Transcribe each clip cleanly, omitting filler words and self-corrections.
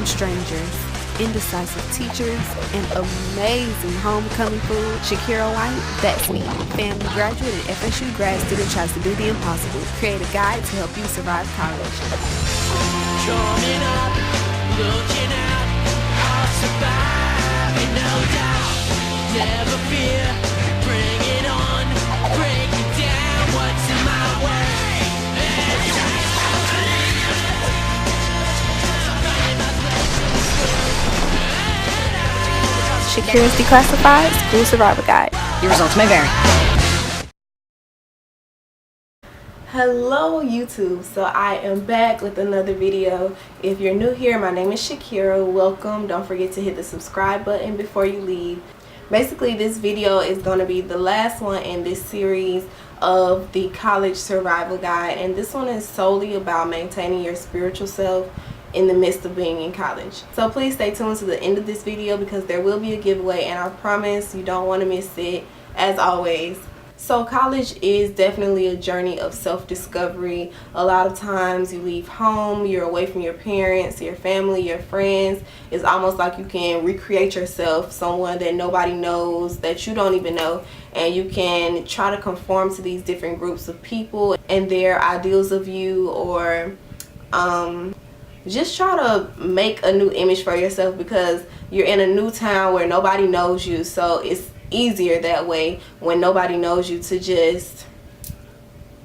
random strangers, indecisive teachers, and amazing homecoming food, Shaakira White, that's me. Family graduate and FSU grad student tries to do the impossible. Create a guide to help you survive college. Coming up, looking out, I'll survive, no doubt. Never fear, bring it on, break it down, what's in my way? Shaakira's Declassified School Survival Guide. Your results may vary. Hello YouTube, so I am back with another video. If you're new here, my name is Shaakira. Welcome. Don't forget to hit the subscribe button before you leave. Basically, this video is going to be the last one in this series of the college survival guide, and this one is solely about maintaining your spiritual self in the midst of being in college. So please stay tuned to the end of this video because there will be a giveaway, and I promise you don't want to miss it, as always. So college is definitely a journey of self-discovery. A lot of times you leave home, you're away from your parents, your family, your friends. It's almost like you can recreate yourself, someone that nobody knows, that you don't even know, and you can try to conform to these different groups of people and their ideals of you, or just try to make a new image for yourself because you're in a new town where nobody knows you. So it's easier that way when nobody knows you to just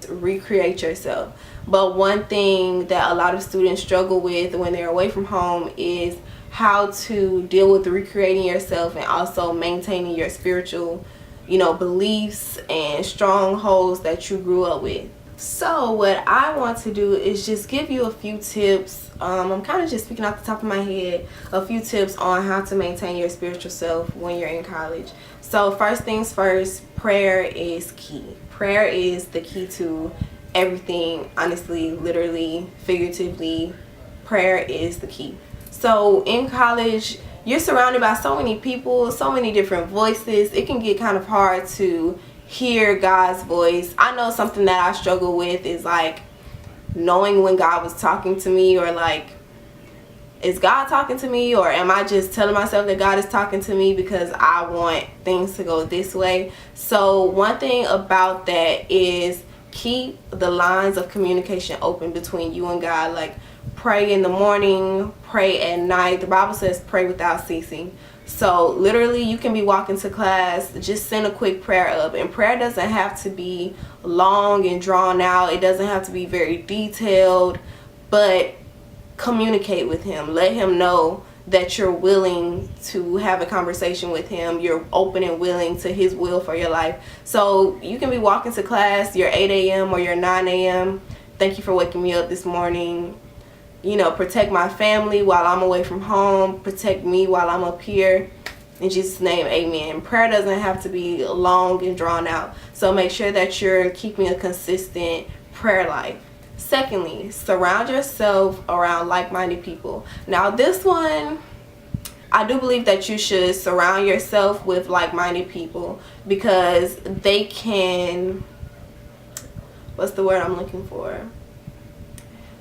recreate yourself. But one thing that a lot of students struggle with when they're away from home is how to deal with recreating yourself and also maintaining your spiritual, beliefs and strongholds that you grew up with. So what I want to do is just give you a few tips. I'm kind of just speaking off the top of my head, a few tips on how to maintain your spiritual self when you're in college. So first things first, prayer is key. Prayer is the key to everything, honestly, literally, figuratively. Prayer is the key. So in college, you're surrounded by so many people, so many different voices. It can get kind of hard to hear God's voice. I know something that I struggle with is like knowing when God was talking to me, or like, is God talking to me, or am I just telling myself that God is talking to me because I want things to go this way? So one thing about that is keep the lines of communication open between you and God. Like, pray in the morning, pray at night. The Bible says pray without ceasing. So literally you can be walking to class, just send a quick prayer up, and prayer doesn't have to be long and drawn out. It doesn't have to be very detailed, but communicate with him. Let him know that you're willing to have a conversation with him. You're open and willing to his will for your life. So you can be walking to class, your 8 a.m. or your 9 a.m. Thank you for waking me up this morning. Protect my family while I'm away from home. Protect me while I'm up here. In Jesus' name, amen. Prayer doesn't have to be long and drawn out. So make sure that you're keeping a consistent prayer life. Secondly, surround yourself around like-minded people. Now this one, I do believe that you should surround yourself with like-minded people because they can, what's the word I'm looking for?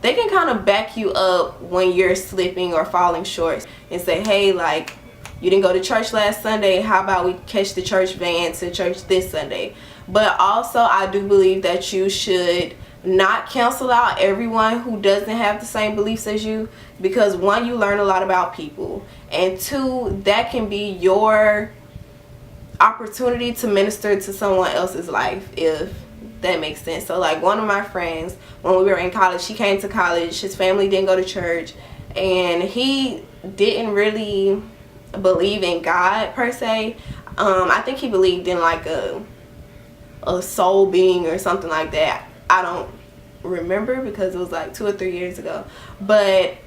They can kind of back you up when you're slipping or falling short and say, hey, like, you didn't go to church last Sunday. How about we catch the church van to church this Sunday? But also, I do believe that you should not cancel out everyone who doesn't have the same beliefs as you, because one, you learn a lot about people, and two, that can be your opportunity to minister to someone else's life, if that makes sense. So like, one of my friends, when we were in college, he came to college, his family didn't go to church, and he didn't really believe in God per se. I think he believed in like a soul being or something like that. I don't remember because it was like 2 or 3 years ago, but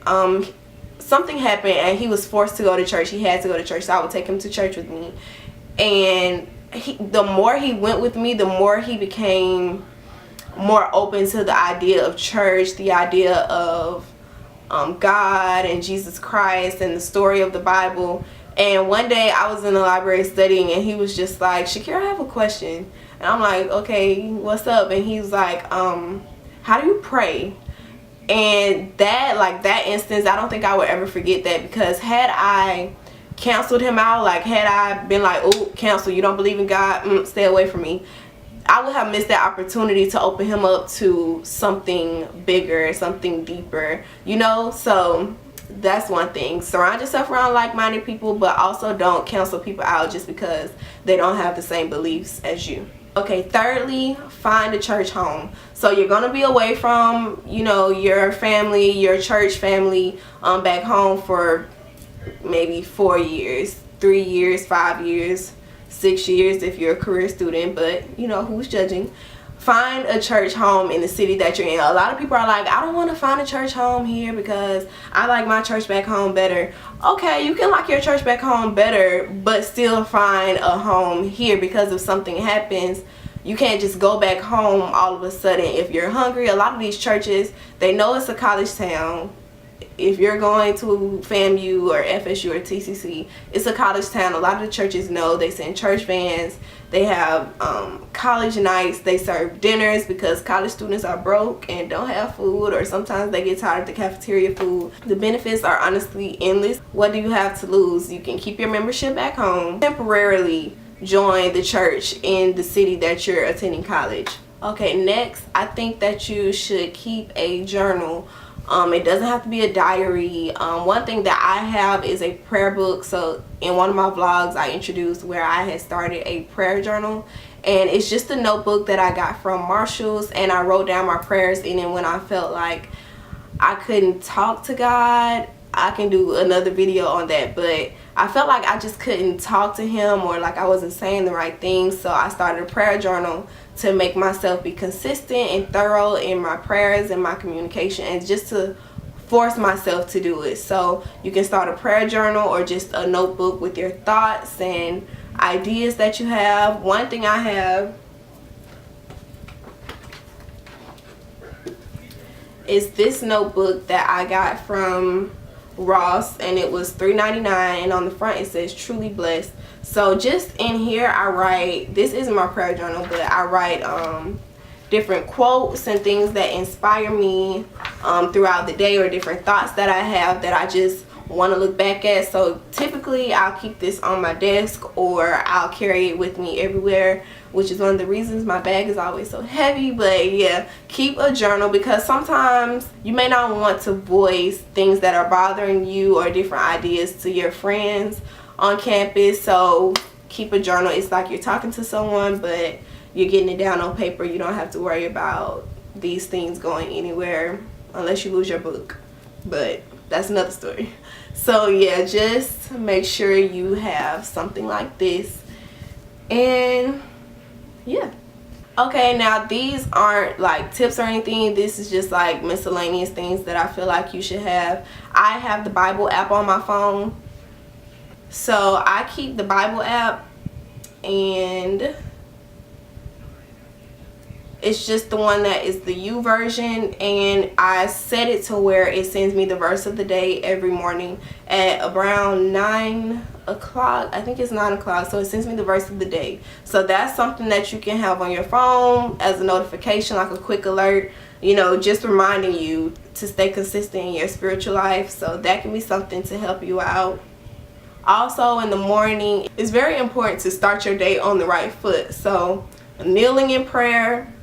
something happened and he was forced to go to church. He had to go to church, so I would take him to church with me, and the more he went with me, the more he became more open to the idea of church, the idea of God and Jesus Christ and the story of the Bible. And one day I was in the library studying, and he was just like, Shaakira, I have a question. And I'm like, okay, what's up? And he's like, how do you pray? And that instance, I don't think I would ever forget that, because had I canceled him out, like had I been like, oh, cancel, you don't believe in God, stay away from me, I would have missed that opportunity to open him up to something bigger, something deeper, you know. So that's one thing. Surround yourself around like-minded people, but also don't cancel people out just because they don't have the same beliefs as you. Okay, thirdly, find a church home. So you're gonna be away from, you know, your family, your church family, back home for maybe 4 years, 3 years, 5 years, 6 years if you're a career student, but you know, who's judging? Find a church home in the city that you're in. A lot of people are like, I don't want to find a church home here because I like my church back home better. Okay, you can like your church back home better, but still find a home here, because if something happens, you can't just go back home all of a sudden if you're hungry. A lot of these churches, they know it's a college town. If you're going to FAMU or FSU or TCC, it's a college town. A lot of the churches know. They send church vans. They have college nights. They serve dinners because college students are broke and don't have food, or sometimes they get tired of the cafeteria food. The benefits are honestly endless. What do you have to lose? You can keep your membership back home, temporarily join the church in the city that you're attending college. Okay, next, I think that you should keep a journal. It doesn't have to be a diary. One thing that I have is a prayer book. So in one of my vlogs, I introduced where I had started a prayer journal, and it's just a notebook that I got from Marshall's, and I wrote down my prayers in it when I felt like I couldn't talk to God. I can do another video on that, but I felt like I just couldn't talk to him, or like I wasn't saying the right things, so I started a prayer journal to make myself be consistent and thorough in my prayers and my communication, and just to force myself to do it. So you can start a prayer journal or just a notebook with your thoughts and ideas that you have. One thing I have is this notebook that I got from Ross, and it was $3.99, and on the front it says truly blessed. So just in here I write, this isn't my prayer journal, but I write different quotes and things that inspire me throughout the day, or different thoughts that I have that I just want to look back at. So typically I'll keep this on my desk, or I'll carry it with me everywhere, which is one of the reasons my bag is always so heavy. But yeah, keep a journal, because sometimes you may not want to voice things that are bothering you or different ideas to your friends on campus. So keep a journal. It's like you're talking to someone, but you're getting it down on paper. You don't have to worry about these things going anywhere unless you lose your book, but that's another story. So yeah, just make sure you have something like this. And yeah, okay, now these aren't like tips or anything. This is just like miscellaneous things that I feel like you should have. I have the Bible app on my phone, so I keep the Bible app, and it's just the one that is the U version, and I set it to where it sends me the verse of the day every morning at around 9 o'clock. I think it's 9 o'clock, so it sends me the verse of the day. So that's something that you can have on your phone as a notification, like a quick alert, you know, just reminding you to stay consistent in your spiritual life. So that can be something to help you out. Also in the morning, it's very important to start your day on the right foot. So kneeling in prayer,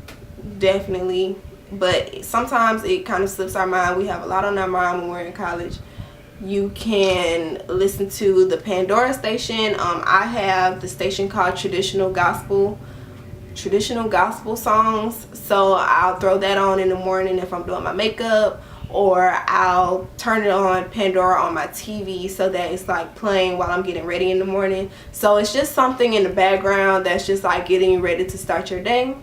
definitely, but sometimes it kind of slips our mind. We have a lot on our mind when we're in college. You can listen to the Pandora station. I have the station called traditional gospel songs, so I'll throw that on in the morning if I'm doing my makeup, or I'll turn it on Pandora on my TV so that it's like playing while I'm getting ready in the morning. So it's just something in the background that's just like getting you ready to start your day.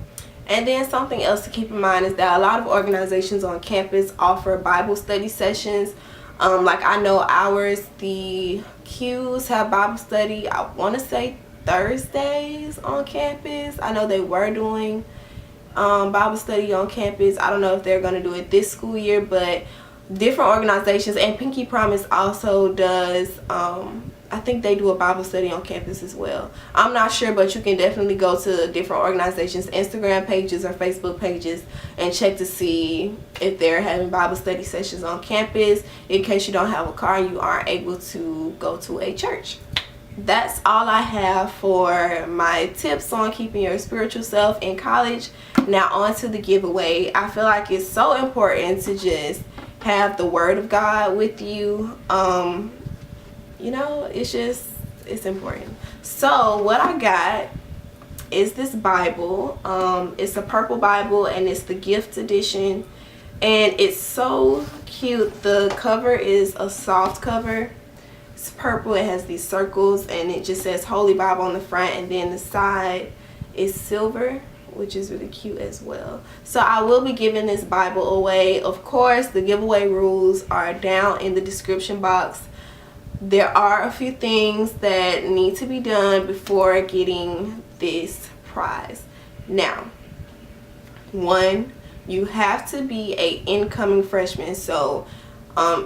And then something else to keep in mind is that a lot of organizations on campus offer Bible study sessions. Like I know ours, the Q's have Bible study, I want to say Thursdays on campus. I know they were doing Bible study on campus. I don't know if they're going to do it this school year, but different organizations, and Pinky Promise also does I think they do a Bible study on campus as well. I'm not sure, but you can definitely go to different organizations, Instagram pages or Facebook pages, and check to see if they're having Bible study sessions on campus in case you don't have a car and you aren't able to go to a church. That's all I have for my tips on keeping your spiritual self in college. Now on to the giveaway. I feel like it's so important to just have the Word of God with you. You know, it's important. So what I got is this Bible. It's a purple Bible and it's the gift edition, and it's so cute. The cover is a soft cover. It's purple, it has these circles, and it just says Holy Bible on the front, and then the side is silver, which is really cute as well. So I will be giving this Bible away. Of course, the giveaway rules are down in the description box. There are a few things that need to be done before getting this prize. Now, 1, you have to be an incoming freshman. So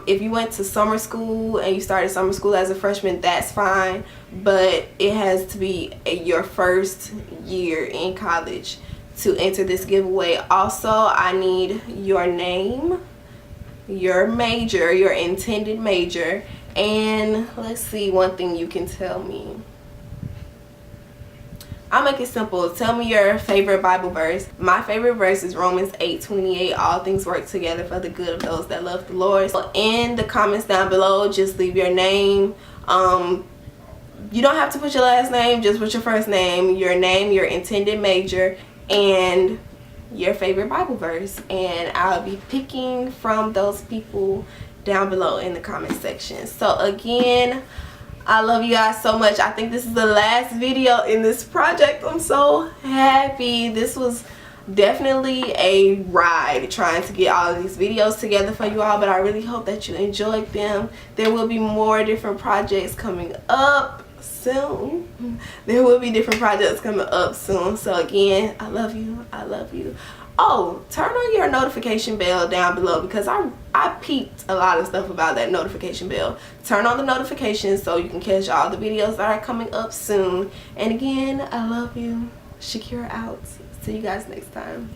if you went to summer school and you started summer school as a freshman, that's fine, but it has to be your first year in college to enter this giveaway. Also, I need your name, your major, your intended major, and let's see, one thing you can tell me. I'll make it simple. Tell me your favorite Bible verse. My favorite verse is Romans 8:28. All things work together for the good of those that love the Lord. So in the comments down below, just leave your name. You don't have to put your last name, just put your first name, your intended major, and your favorite Bible verse. And I'll be picking from those people down below in the comment section. So again, I love you guys so much. I think this is the last video in this project. I'm so happy. This was definitely a ride trying to get all of these videos together for you all, but I really hope that you enjoyed them. There will be more different projects coming up soon. So again, I love you. I love you. Oh, turn on your notification bell down below, because I peeped a lot of stuff about that notification bell. Turn on the notifications so you can catch all the videos that are coming up soon. And again, I love you. Shaakira out. See you guys next time.